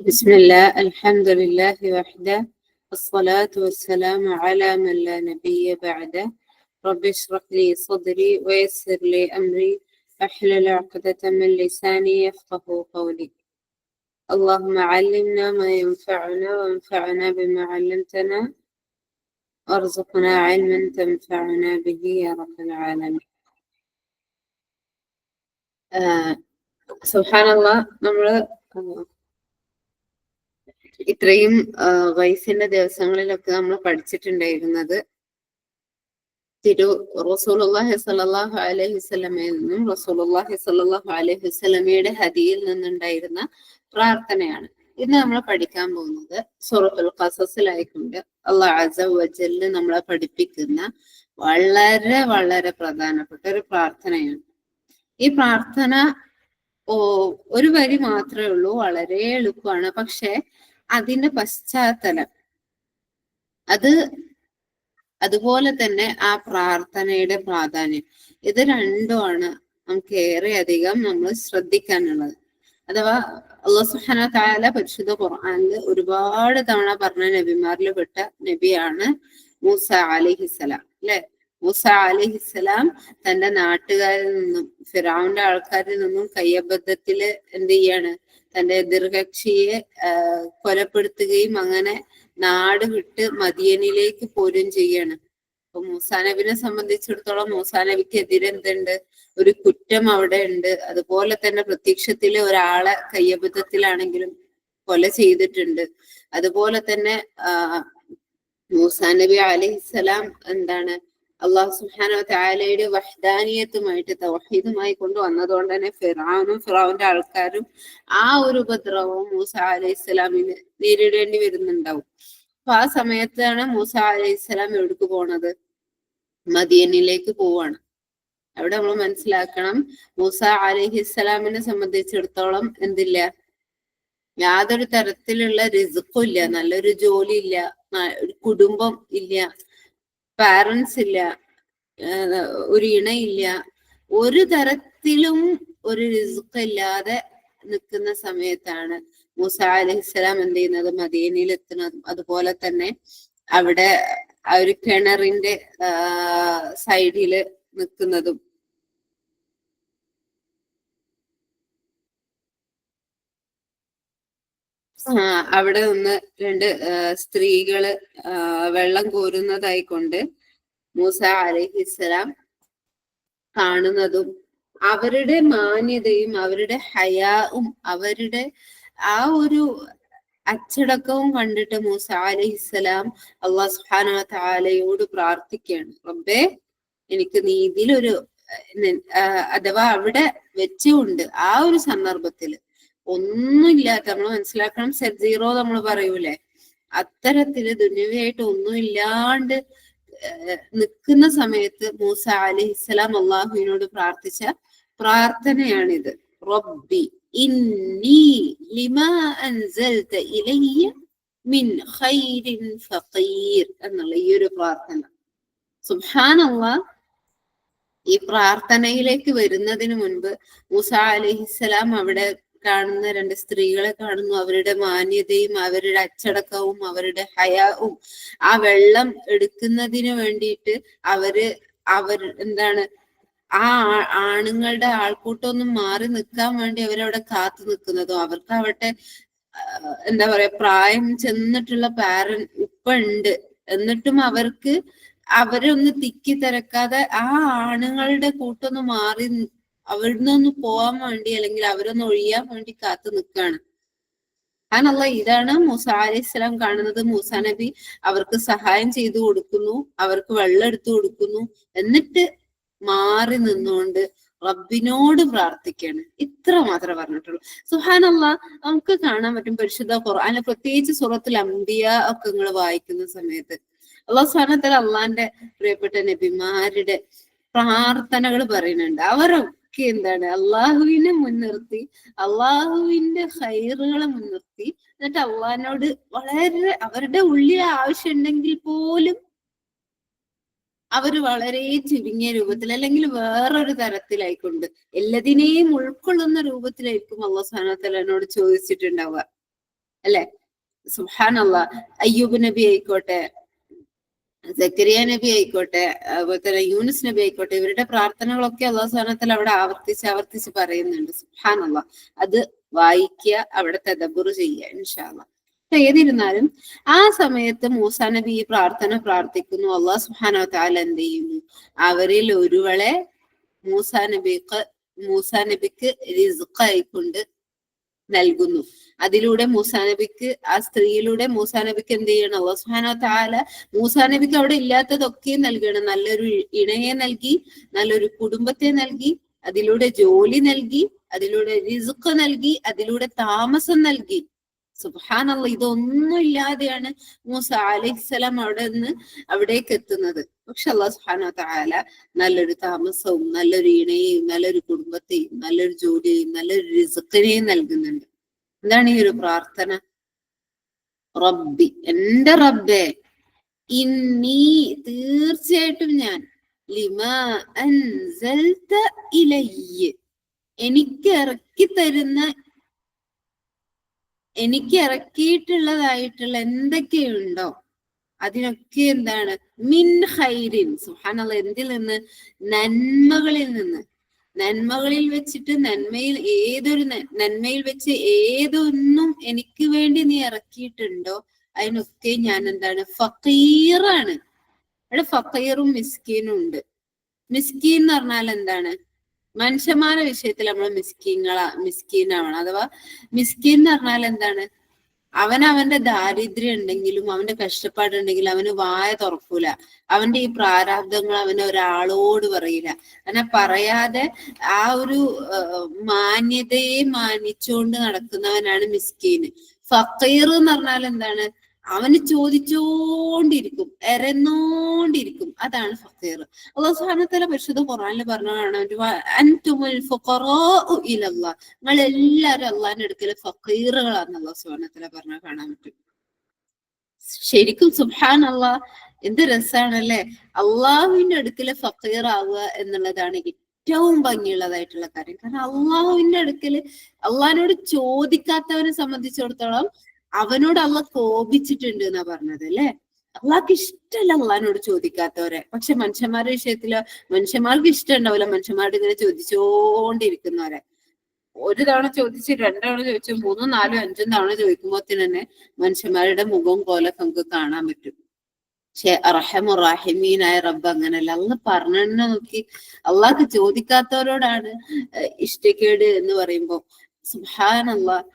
بسم الله الحمد لله وحده والصلاة والسلام على من لا نبي بعده رب اشرح لي صدري ويسر لي أمري واحلل عقدة من لساني يفقه قولي اللهم علمنا ما ينفعنا وانفعنا بما علمتنا وارزقنا علما تنفعنا به يا رب العالمين. സുബ്ഹാനല്ലാഹ്, നമ്മള് ഇത്രയും വയസ്സിന്റെ ദിവസങ്ങളിലൊക്കെ നമ്മൾ പഠിച്ചിട്ടുണ്ടായിരുന്നത് റസൂലുള്ളാഹി സ്വല്ലല്ലാഹു അലൈഹി വസല്ലമയിൽ നിന്നും റസൂലുള്ളാഹി സ്വല്ലല്ലാഹു അലൈഹി വസല്ലമയുടെ ഹദിയിൽ നിന്നുണ്ടായിരുന്ന പ്രാർത്ഥനയാണ്. ഇന്ന് നമ്മൾ പഠിക്കാൻ പോകുന്നത് സൂറത്തുൽ ഖസസിലായിക്കൊണ്ട് അല്ലാഹു അസ്സ വജല്ല നമ്മളെ പഠിപ്പിക്കുന്ന വളരെ വളരെ പ്രധാനപ്പെട്ട ഒരു പ്രാർത്ഥനയാണ്. ഈ പ്രാർത്ഥന ഒരു വരി മാത്രമേ ഉള്ളൂ, വളരെ എളുപ്പമാണ്. പക്ഷെ അതിന്റെ പശ്ചാത്തലം അതുപോലെ തന്നെ ആ പ്രാർത്ഥനയുടെ പ്രാധാന്യം, ഇത് രണ്ടുമാണ് നമുക്ക് ഏറെ അധികം നമ്മൾ ശ്രദ്ധിക്കാനുള്ളത്. അഥവാ അല്ലാഹു സുബ്ഹാനഹു വ തആല പരിശുദ്ധ ഖുർആനിൽ ഒരുപാട് തവണ പറഞ്ഞ നബിമാരിൽ പെട്ട നബിയാണ് മൂസ അലൈഹിസ്സലാം, അല്ലെ? മൂസ അലൈഹിസ്സലാം തന്റെ നാട്ടുകാരിൽ നിന്നും ഫിറഔന്റെ ആൾക്കാരിൽ നിന്നും കയ്യബദ്ധത്തില് എന്ത് ചെയ്യാണ്, തന്റെ എതിർകക്ഷിയെ കൊലപ്പെടുത്തുകയും അങ്ങനെ നാട് വിട്ട് മദിയനിലേക്ക് പോരുകയും ചെയ്യാണ്. അപ്പൊ മൂസാ നബിനെ സംബന്ധിച്ചിടത്തോളം മൂസാ നബിക്ക് എതിരെ എന്തുണ്ട്, ഒരു കുറ്റം അവിടെ ഉണ്ട്. അതുപോലെ തന്നെ പ്രത്യക്ഷത്തില് ഒരാളെ കയ്യബദ്ധത്തിലാണെങ്കിലും കൊല ചെയ്തിട്ടുണ്ട്. അതുപോലെ തന്നെ മൂസാ നബി അലൈഹിസ്സലാം എന്താണ്, അള്ളാഹു സുബ്ഹാനഹു വ തആലയുടെ വഹ്ദാനിയത്തുമായിട്ട് തൗഹീദുമായി കൊണ്ടുവന്നതുകൊണ്ട് തന്നെ ഫിറഔന്റെ ആൾക്കാരും ആ ഒരു ഉപദ്രവവും മൂസ അലൈഹിസ്സലാമിന് നേരിടേണ്ടി വരുന്നുണ്ടാവും. അപ്പൊ ആ സമയത്താണ് മൂസ അലൈഹിസ്സലാം എവിടേക്ക് പോണത്? മദിയനിലേക്ക് പോവാണ്. അവിടെ നമ്മൾ മനസ്സിലാക്കണം, മൂസ അലൈഹിസ്സലാമിനെ സംബന്ധിച്ചിടത്തോളം എന്തില്ല, യാതൊരു തരത്തിലുള്ള റിസ്ക്കും ഇല്ല, നല്ലൊരു ജോലി ഇല്ല, ഒരു കുടുംബം ഇല്ല, പാരന്റ്സ് ഇല്ല, ഒരു ഇണയില്ല, ഒരു തരത്തിലും ഒരു റിസ്ക് ഇല്ലാതെ നിൽക്കുന്ന സമയത്താണ് മൂസ അലൈഹിസ്സലാം എന്ത് ചെയ്യുന്നത്, മദീനയിൽ എത്തുന്നതും അതുപോലെ തന്നെ അവിടെ ആ ഒരു കിണറിന്റെ സൈഡില് നിൽക്കുന്നതും. അവിടെ നിന്ന് രണ്ട് സ്ത്രീകള് വെള്ളം കോരുന്നതായിക്കൊണ്ട് മൂസ അലൈഹിസ്സലാം കാണുന്നതും അവരുടെ മാന്യതയും അവരുടെ ഹയാവും അവരുടെ ആ ഒരു അച്ചടക്കവും കണ്ടിട്ട് മൂസ അലൈഹിസ്സലാം അല്ലാഹു സുബ്ഹാനഹു വ തആലയോട് പ്രാർത്ഥിക്കുകയാണ്, റബ്ബേ എനിക്ക് നീ ഇതിലൊരു അഥവാ അവിടെ വെച്ചുകൊണ്ട് ആ ഒരു സന്ദർഭത്തില് ഒന്നുമില്ലാത്ത, നമ്മൾ മനസ്സിലാക്കണം, സെറ്റ് സീറോ നമ്മൾ പറയൂലേ, അത്തരത്തില് ദുനിയവായിട്ട് ഒന്നും ഇല്ലാണ്ട് നിൽക്കുന്ന സമയത്ത് മൂസ അലൈഹിസ്സലാം അള്ളാഹുവിനോട് പ്രാർത്ഥിച്ച പ്രാർത്ഥനയാണിത്. റബ്ബി ഇന്നി ലിമാ അൻസൽത ഇലയ്യ മിൻ ഖൈരിൻ ഫഖീർ എന്നുള്ള ഈ ഒരു പ്രാർത്ഥന. സുബ്ഹാനല്ലാഹ്, ഈ പ്രാർത്ഥനയിലേക്ക് വരുന്നതിന് മുൻപ് മൂസ അലൈഹിസ്സലാം അവിടെ കാണുന്ന രണ്ട് സ്ത്രീകളെ കാണുന്നു. അവരുടെ മാന്യതയും അവരുടെ അച്ചടക്കവും അവരുടെ ഹയാവും, ആ വെള്ളം എടുക്കുന്നതിന് വേണ്ടിയിട്ട് അവർ എന്താണ്, ആ ആണുങ്ങളുടെ ആൾക്കൂട്ടമൊന്നും മാറി നിൽക്കാൻ വേണ്ടി അവരവിടെ കാത്തു നിൽക്കുന്നതും, അവർക്ക് അവിടെ എന്താ പറയാ, പ്രായം ചെന്നിട്ടുള്ള ഉപ്പ ഉണ്ട്, എന്നിട്ടും അവരൊന്ന് തിക്കി തിരക്കാതെ ആ ആണുങ്ങളുടെ കൂട്ടൊന്ന് മാറി അവിടുന്ന് ഒന്ന് പോവാൻ വേണ്ടി, അല്ലെങ്കിൽ അവരൊന്ന് ഒഴിയാൻ വേണ്ടി കാത്തു നിൽക്കുകയാണ്. സുബ്ഹാനല്ലാഹ്, ഇതാണ് മൂസ അലൈഹിസ്സലാം കാണുന്നത്. മൂസ നബി അവർക്ക് സഹായം ചെയ്തു കൊടുക്കുന്നു, അവർക്ക് വെള്ളം എടുത്തു കൊടുക്കുന്നു, എന്നിട്ട് മാറി നിന്നുകൊണ്ട് റബ്ബിനോട് പ്രാർത്ഥിക്കുകയാണ്. ഇത്ര മാത്രമേ പറഞ്ഞിട്ടുള്ളൂ. സുബ്ഹാനല്ലാഹ്, നമുക്ക് കാണാൻ പറ്റും പരിശുദ്ധ ഖുർആനിൽ, പ്രത്യേകിച്ച് സൂറത്തുൽ അംബിയ ഒക്കെ നിങ്ങൾ വായിക്കുന്ന സമയത്ത് അല്ലാഹു സുബ്ഹാനഹു വ തആല അള്ളാന്റെ പ്രിയപ്പെട്ട നബിമാരുടെ പ്രാർത്ഥനകൾ പറയുന്നുണ്ട്. അവരൊക്കെ എന്താണ്, അള്ളാഹുവിനെ മുൻനിർത്തി, അള്ളാഹുവിന്റെ ഖൈറുകളെ മുൻനിർത്തി, എന്നിട്ട് അള്ളാഹിനോട് വളരെ അവരുടെ ഉള്ളിൽ ആവശ്യം ഉണ്ടെങ്കിൽ പോലും അവര് വളരെ ചുരുങ്ങിയ രൂപത്തിൽ അല്ലെങ്കിൽ വേറൊരു തരത്തിലായിക്കൊണ്ട് എല്ലാതിനെയും ഉൾക്കൊള്ളുന്ന രൂപത്തിലായിരിക്കും അള്ളാഹു സുബ്ഹാനഹു വ തആല എന്നോട് ചോദിച്ചിട്ടുണ്ടാവുക. അല്ലെ? സുബ്ഹാനല്ലാഹ്. അയ്യൂബ് നബി ആയിക്കോട്ടെ, സക്കരിയ നബി ആയിക്കോട്ടെ, അതുപോലെ തന്നെ യൂനുസ് നബി ആയിക്കോട്ടെ, ഇവരുടെ പ്രാർത്ഥനകളൊക്കെ അള്ളാഹു സുബ്ഹാനഹു വ തആല അവിടെ ആവർത്തിച്ച് പറയുന്നുണ്ട്. സുബ്ഹാനല്ലാഹ്. അത് വായിക്കുക, അവിടെ തദബ്ബുർ ചെയ്യുക ഇൻഷാ അല്ലാഹ്. ഏതിരുന്നാലും ആ സമയത്ത് മൂസാ നബി ഈ പ്രാർത്ഥന പ്രാർത്ഥിക്കുന്നു. അള്ളാഹു സുബ്ഹാനഹു വ തആല എന്ത് ചെയ്യുന്നു? അവരിൽ ഒരുവളെ മൂസാ നബിക്ക് റിസ്ഖായിക്കൊണ്ട് നൽകുന്നു. അതിലൂടെ മൂസാ നബിക്ക്, ആ സ്ത്രീയിലൂടെ മൂസാ നബിക്ക് എന്ത് ചെയ്യണം? അല്ലാഹു സുബ്ഹാനഹു വ തആല മൂസാ നബിക്ക് അവിടെ ഇല്ലാത്തതൊക്കെ നൽകണം. നല്ലൊരു ഇണയെ നൽകി, നല്ലൊരു കുടുംബത്തെ നൽകി, അതിലൂടെ ജോലി നൽകി, അതിലൂടെ റിസ്ഖ് നൽകി, അതിലൂടെ താമസം നൽകി. സുബ്ഹാനല്ലാഹ്. ഇതൊന്നും ഇല്ലാതെയാണ് മൂസ അലൈഹിസ്സലാം അവിടേക്ക് എത്തുന്നത്. പക്ഷെ അല്ലാഹു സുബ്ഹാനഹു വ തആല നല്ലൊരു താമസവും, നല്ലൊരു ഇണയെയും, നല്ലൊരു കുടുംബത്തെയും, നല്ലൊരു ജോലിയെയും, നല്ലൊരു റിസ്ഖിനെയും നൽകുന്നുണ്ട്. എന്താണ് ഈ ഒരു പ്രാർത്ഥന? റബ്ബി, എന്റെ റബ്ബേ, ഇന്നി, തീർച്ചയായിട്ടും ഞാൻ, ലിമാ അൻസൽത ഇലയ്യ, എനിക്ക് ഇറക്കിയിട്ടുള്ളതായിട്ടുള്ള എന്തൊക്കെയുണ്ടോ അതിനൊക്കെ എന്താണ്? മിൻ ഖൈരിൻ, സുബ്ഹാനല്ലാഹ്, എന്തിൽ നിന്ന്? നന്മകളിൽ നിന്ന്. നന്മകളിൽ വെച്ചിട്ട് നന്മയിൽ വെച്ച് ഏതൊന്നും എനിക്ക് വേണ്ടി നീ ഇറക്കിയിട്ടുണ്ടോ അതിനൊക്കെ ഞാൻ എന്താണ്? ഫക്കീറാണ്. അവിടെ ഫക്കീറും മിസ്കീനും ഉണ്ട്. മിസ്കീൻ എന്ന് പറഞ്ഞാൽ എന്താണ്? മനുഷ്യന്മാരുടെ വിഷയത്തിൽ നമ്മൾ മിസ്കീനാവണം. അഥവാ മിസ്കീൻ എന്ന് പറഞ്ഞാൽ എന്താണ്? അവന്റെ ദാരിദ്ര്യം ഉണ്ടെങ്കിലും, അവന്റെ കഷ്ടപ്പാടുണ്ടെങ്കിലും അവന് വായ തുറക്കൂല. അവന്റെ ഈ പ്രാരാബ്ദങ്ങൾ അവന് ഒരാളോട് പറയില്ല. അങ്ങനെ പറയാതെ ആ ഒരു മാന്യതയെ മാനിച്ചുകൊണ്ട് നടക്കുന്നവനാണ് മിസ്കീന്. ഫക്കീർ എന്ന് പറഞ്ഞാൽ എന്താണ്? അവന് ചോദിച്ചോണ്ടിരിക്കും, എരന്നോണ്ടിരിക്കും. അതാണ് ഫക്കീർ. അല്ലാഹു സുബ്ഹാനഹു വ തആല പരിശുദ്ധ ഖുർആനിൽ പറഞ്ഞതാണ്, അൻതുമുൽ ഫുഖറാഉ ഇലല്ലാഹ്, നിങ്ങൾ എല്ലാവരും അള്ളാഹിന്റെ അടുക്കൽ ഫക്കീറുകളാന്ന് അല്ലാഹു സുബ്ഹാനഹു വ തആല പറഞ്ഞാൽ കാണാൻ പറ്റും. ശരിക്കും സുബ്ഹാനല്ലാഹ്, എന്ത് രസാണല്ലേ? അള്ളാഹുവിന്റെ അടുക്കൽ ഫക്കീറാവുക എന്നുള്ളതാണ് ഏറ്റവും ഭംഗിയുള്ളതായിട്ടുള്ള കാര്യം. കാരണം അള്ളാഹുവിന്റെ അടുക്കല് അള്ളാഹിനോട് ചോദിക്കാത്തവനെ സംബന്ധിച്ചിടത്തോളം അവനോട് അള്ളാഹ് കോപിച്ചിട്ടുണ്ട് എന്നാ പറഞ്ഞത്, അല്ലെ? അള്ളാഹ്ക്ക് ഇഷ്ടമല്ല അള്ളാഹിനോട് ചോദിക്കാത്തവരെ. പക്ഷെ മനുഷ്യന്മാരുടെ വിഷയത്തിലോ, മനുഷ്യന്മാർക്ക് ഇഷ്ടം ഉണ്ടാവില്ല മനുഷ്യന്മാരുടെ ഇങ്ങനെ ചോദിച്ചോണ്ടിരിക്കുന്നവരെ. ഒരു തവണ ചോദിച്ച്, 2 തവണ ചോദിച്ചു, 3, 4, 5 തവണ ചോദിക്കുമ്പോഴത്തേന് തന്നെ മനുഷ്യന്മാരുടെ മുഖവും കോലൊക്കെ നമുക്ക് കാണാൻ പറ്റും. പക്ഷെ അർഹമുറാഹിമീനായ റബ്ബ് അങ്ങനല്ല. അള്ളാഹ് പറഞ്ഞെന്നെ നോക്കി. അള്ളാഹ്ക്ക് ചോദിക്കാത്തവരോടാണ് ഇഷ്ടക്കേട് എന്ന് പറയുമ്പോ സുബ്ഹാനല്ലാഹ്,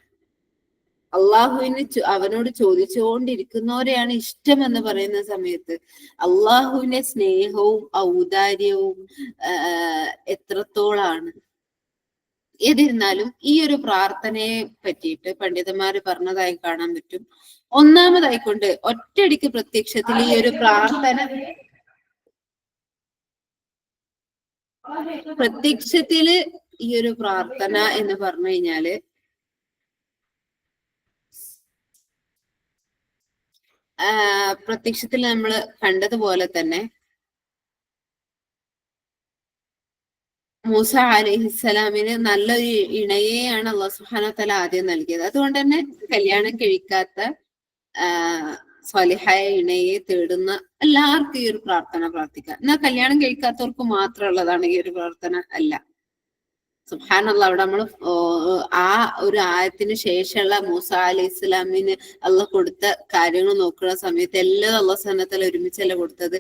അവനോട് ചോദിച്ചുകൊണ്ടിരിക്കുന്നവരെയാണ് ഇഷ്ടം എന്ന് പറയുന്ന സമയത്ത് അള്ളാഹുവിന്റെ സ്നേഹവും ഔദാര്യവും എത്രത്തോളാണ്. ഏതിരുന്നാലും ഈ ഒരു പ്രാർത്ഥനയെ പറ്റിയിട്ട് പണ്ഡിതന്മാര് പറഞ്ഞതായി കാണാൻ പറ്റും. ഒന്നാമതായിക്കൊണ്ട് ഒറ്റയടിക്ക് പ്രത്യക്ഷത്തിൽ ഈ ഒരു പ്രാർത്ഥന ഈ ഒരു പ്രാർത്ഥന എന്ന് പറഞ്ഞു കഴിഞ്ഞാല് പ്രത്യക്ഷത്തിൽ നമ്മൾ കണ്ടതുപോലെ തന്നെ മൂസ അലൈഹിസ്സലാമിന് നല്ലൊരു ഇണയെയാണ് അല്ലാഹു സുബ്ഹാനഹു വ തആല ആദ്യം നൽകിയത്. അതുകൊണ്ട് തന്നെ കല്യാണം കഴിക്കാത്ത സ്വാലിഹായ ഇണയെ തേടുന്ന എല്ലാവർക്കും ഈ ഒരു പ്രാർത്ഥന പ്രാർത്ഥിക്കാം. എന്നാൽ കല്യാണം കഴിക്കാത്തവർക്ക് മാത്രമുള്ളതാണ് ഈ ഒരു പ്രാർത്ഥന അല്ല. സുബ്ഹാനല്ലാഹ്, അവിടെ നമ്മൾ ആ ഒരു ആയത്തിന് ശേഷമുള്ള മൂസ അലൈഹി ഇസ്ലാമിന് അള്ളാഹ് കൊടുത്ത കാര്യങ്ങൾ നോക്കുന്ന സമയത്ത് എല്ലാം അള്ളാഹു സുബ്ഹാനഹു വ തആല ഒരുമിച്ചല്ല കൊടുത്തത്.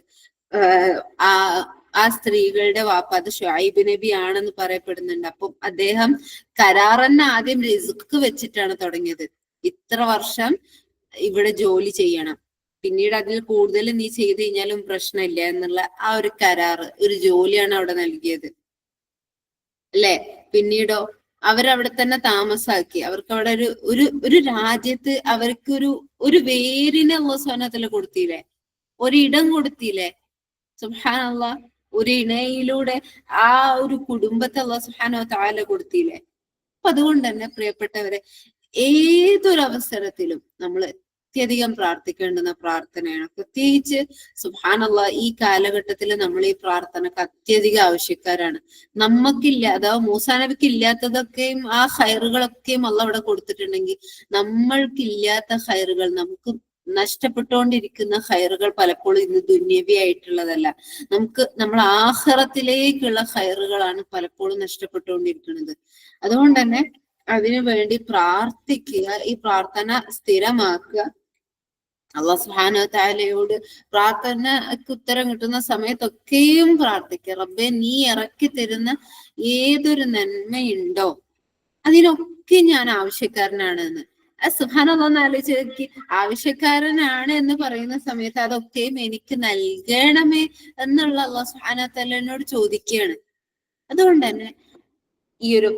ആ സ്ത്രീകളുടെ വാപ്പ അത് ഷുഐബ് നബി ആണെന്ന് പറയപ്പെടുന്നുണ്ട്. അപ്പം അദ്ദേഹം കരാറന്നെ ആദ്യം റിസ്ക് വെച്ചിട്ടാണ് തുടങ്ങിയത്. ഇത്ര വർഷം ഇവിടെ ജോലി ചെയ്യണം, പിന്നീട് അതിൽ കൂടുതൽ നീ ചെയ്ത് കഴിഞ്ഞാലും പ്രശ്നമില്ല എന്നുള്ള ആ ഒരു കരാറ്, ഒരു ജോലിയാണ് അവിടെ നൽകിയത്, അല്ലെ? പിന്നീടോ അവരവിടെ തന്നെ താമസാക്കി. അവർക്ക് അവിടെ ഒരു രാജ്യത്ത് അവർക്ക് ഒരു വേരിനെ അല്ലാഹു സുബ്ഹാനഹു വ തആല കൊടുത്തില്ലേ, ഒരിടം കൊടുത്തില്ലേ? സുബ്ഹാനല്ലാഹ്, ഒരു ഇണയിലൂടെ ആ ഒരു കുടുംബത്തെ അല്ലാഹു സുബ്ഹാനഹു വ തആല കൊടുത്തില്ലേ? അപ്പൊ അതുകൊണ്ട് തന്നെ പ്രിയപ്പെട്ടവരെ, ഏതൊരവസരത്തിലും നമ്മൾ അത്യധികം പ്രാർത്ഥിക്കേണ്ടുന്ന പ്രാർത്ഥനയാണ്. പ്രത്യേകിച്ച് സുബ്ഹാനല്ലാഹ് ഈ കാലഘട്ടത്തിൽ നമ്മൾ ഈ പ്രാർത്ഥനക്ക് അത്യധികം ആവശ്യക്കാരാണ്. നമുക്കില്ല, അഥവാ മൂസാ നബിക്ക് ഇല്ലാത്തതൊക്കെയും ആ ഹൈറുകളൊക്കെയും അള്ളാഹ് അവിടെ കൊടുത്തിട്ടുണ്ടെങ്കിൽ നമ്മൾക്കില്ലാത്ത ഹൈറുകൾ, നമുക്ക് നഷ്ടപ്പെട്ടുകൊണ്ടിരിക്കുന്ന ഹൈറുകൾ പലപ്പോഴും ഇന്ന് ദുന്യവി ആയിട്ടുള്ളതല്ല, നമ്മൾ ആഖിറത്തിലേക്കുള്ള ഹൈറുകളാണ് പലപ്പോഴും നഷ്ടപ്പെട്ടുകൊണ്ടിരിക്കുന്നത്. അതുകൊണ്ട് തന്നെ അതിനു വേണ്ടി പ്രാർത്ഥിക്കുക, ഈ പ്രാർത്ഥന സ്ഥിരമാക്കുക. അല്ലാഹു സുബ്ഹാനഹു വ തആലയോട് പ്രാർത്ഥനക്ക് ഉത്തരം കിട്ടുന്ന സമയത്തൊക്കെയും പ്രാർത്ഥിക്കുക. റബ്ബേ, നീ ഇറക്കി തരുന്ന ഏതൊരു നന്മയുണ്ടോ അതിനൊക്കെ ഞാൻ ആവശ്യക്കാരനാണ് എന്ന്. സുബ്ഹാനല്ലാഹ് ഒന്ന് ആലോചിച്ച് നോക്കി, ആവശ്യക്കാരനാണ് എന്ന് പറയുന്ന സമയത്ത് അതൊക്കെയും എനിക്ക് നൽകണമേ എന്നുള്ള അല്ലാഹു സുബ്ഹാനഹു വ തആലയോട് ചോദിക്കുകയാണ്. അതുകൊണ്ട് തന്നെ ഈ ഒരു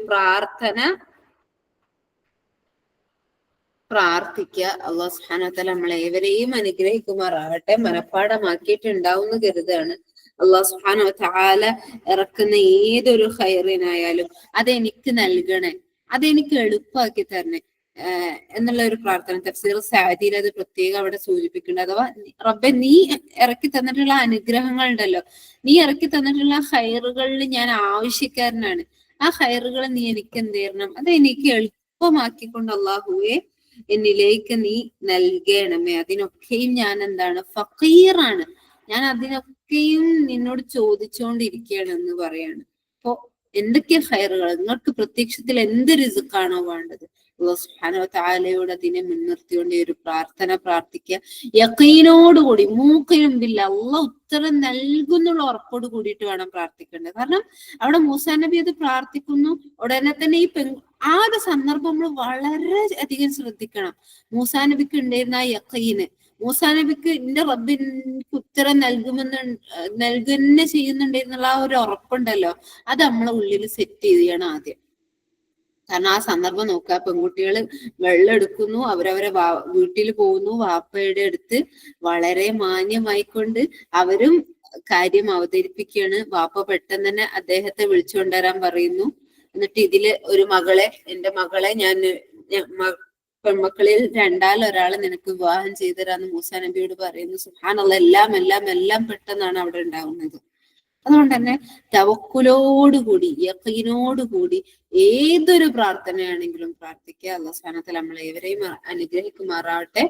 പ്രാർത്ഥിക്കുക. അല്ലാഹു സുബ്ഹാനഹു വ തആല നമ്മളെ ഏവരെയും അനുഗ്രഹിക്കുമാറാകട്ടെ. മനഃപ്പാഠമാക്കിയിട്ടുണ്ടാവുന്ന കരുതാണ്. അല്ലാഹു സുബ്ഹാനഹു വ തആല ഇറക്കുന്ന ഏതൊരു ഖൈറിനായാലും അതെനിക്ക് നൽകണേ, അതെനിക്ക് എളുപ്പമാക്കി തരണേ എന്നുള്ള ഒരു പ്രാർത്ഥന തഫ്സീർ സഅദിയിൽ അത് പ്രത്യേകം അവിടെ സൂചിപ്പിക്കുന്നുണ്ട്. അഥവാ റബ്ബെ, നീ ഇറക്കി തന്നിട്ടുള്ള അനുഗ്രഹങ്ങൾ ഉണ്ടല്ലോ, നീ ഇറക്കി തന്നിട്ടുള്ള ഹൈറുകളിൽ ഞാൻ ആവശ്യക്കാരനാണ്. ആ ഹൈറുകൾ നീ എനിക്ക് എന്ത് തരണം, അത് എനിക്ക് എളുപ്പമാക്കിക്കൊണ്ട് അള്ളാഹുവെ എന്നിലേക്ക് നീ നൽകണമേ. അതിനൊക്കെയും ഞാൻ എന്താണ്, ഫഖീറാണ്, ഞാൻ അതിനൊക്കെയും നിന്നോട് ചോദിച്ചുകൊണ്ടിരിക്കുകയാണ് എന്ന് പറയാണ്. അപ്പോ എന്തൊക്കെ ഹൈറുകൾ, നിങ്ങൾക്ക് പ്രത്യക്ഷത്തിൽ എന്ത് റിസ്ക്കാണോ വേണ്ടത്, അല്ലാഹു സുബ്ഹാനഹു വ തആലയോട് അതിനെ മുൻനിർത്തിക്കൊണ്ട് ഈ ഒരു പ്രാർത്ഥന പ്രാർത്ഥിക്കുക. യഖീനോടുകൂടി, മൂക്കിനും ബില്ല, അള്ളാഹ് ഉത്തരം നൽകുന്നുള്ള ഉറപ്പോട് കൂടിയിട്ട് വേണം പ്രാർത്ഥിക്കേണ്ടത്. കാരണം അവിടെ മൂസാ നബി അത് പ്രാർത്ഥിക്കുന്നു, ഉടനെ തന്നെ ആ ഒരു സന്ദർഭം നമ്മൾ വളരെ അധികം ശ്രദ്ധിക്കണം. മൂസാ നബിക്ക് ഉണ്ടായിരുന്ന ആ യഖീന്, മൂസാ നബിക്ക് എന്റെ റബ്ബിന് ഉത്തരം നൽകുന്നെ ചെയ്യുന്നുണ്ടെന്നുള്ള ആ ഒരു ഉറപ്പുണ്ടല്ലോ, അത് നമ്മളെ ഉള്ളിൽ സെറ്റ് ചെയ്യണം ആദ്യം. കാരണം ആ സന്ദർഭം നോക്കുക, പെൺകുട്ടികൾ വെള്ളം എടുക്കുന്നു, അവരവരെ വീട്ടിൽ പോകുന്നു, വാപ്പയുടെ അടുത്ത് വളരെ മാന്യമായിക്കൊണ്ട് അവരും കാര്യം അവതരിപ്പിക്കുകയാണ്. വാപ്പ പെട്ടെന്ന് തന്നെ അദ്ദേഹത്തെ വിളിച്ചുകൊണ്ടുവരാൻ പറയുന്നു. എന്നിട്ട് ഇതില് ഒരു മകളെ, എന്റെ മകളെ ഞാൻ പെൺമക്കളിൽ ഒരാളെ നിനക്ക് വിവാഹം ചെയ്തു തരാന്ന് മൂസാ നബിയോട് പറയുന്നു. സുബ്ഹാനല്ലാഹ്, എല്ലാം എല്ലാം എല്ലാം പെട്ടെന്നാണ് അവിടെ ഉണ്ടാവുന്നത്. അതുകൊണ്ട് തന്നെ തവക്കുലോടുകൂടി, യഖീനോടുകൂടി ഏതൊരു പ്രാർത്ഥനയാണെങ്കിലും പ്രാർത്ഥിക്കുക. അല്ലാഹു സുബ്ഹാനഹു വ തആല നമ്മളെ ഏവരെയും അനുഗ്രഹിക്കുമാറാവട്ടെ.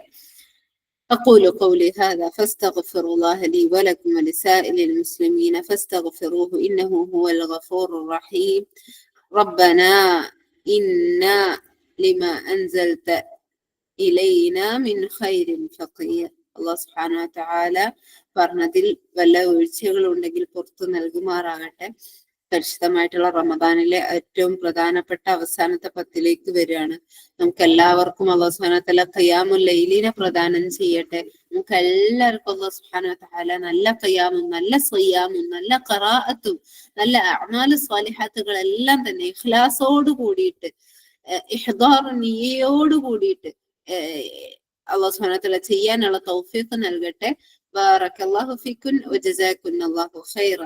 أقول قولي هذا فاستغفر الله لي ولكم ولسائر المسلمين فاستغفروه إنه هو الغفور الرحيم. ربنا إنا لما أنزلت إلينا من خير فقير. അല്ലാഹു സുബ്ഹാനഹു വ തആല പറഞ്ഞതിൽ വല്ല വീഴ്ചകളും ഉണ്ടെങ്കിൽ പുറത്തു നൽകുമാറാകട്ടെ. പരിശുദ്ധമായിട്ടുള്ള റമദാനിലെ ഏറ്റവും പ്രധാനപ്പെട്ട അവസാനത്തെ 10ലേക്ക് വരികയാണ്. നമുക്ക് എല്ലാവർക്കും അല്ലാഹു സുബ്ഹാനഹു വ തആല ഖിയാമുൽ ലൈലിനെ പ്രദാനം ചെയ്യട്ടെ. നമുക്ക് എല്ലാവർക്കും അല്ലാഹു സുബ്ഹാനഹു വ തആല നല്ല ഖിയാമും നല്ല സിയാമും നല്ല ഖിറാഅത്തും നല്ല അഅ്മാലു സ്വാലിഹാത്തുകൾ എല്ലാം തന്നെ ഇഖ്ലാസോട് കൂടിയിട്ട്, ഇഹ്ദാർ നിയ്യയോട് കൂടിയിട്ട് അല്ലാഹു സുബ്ഹാനഹു വ തആല ചെയ്യാനുള്ള തൗഫീഖ് നൽകട്ടെ. ബാറകല്ലാഹു ഫീകുൻ വജസാകുന്നല്ലാഹു ഖൈറ.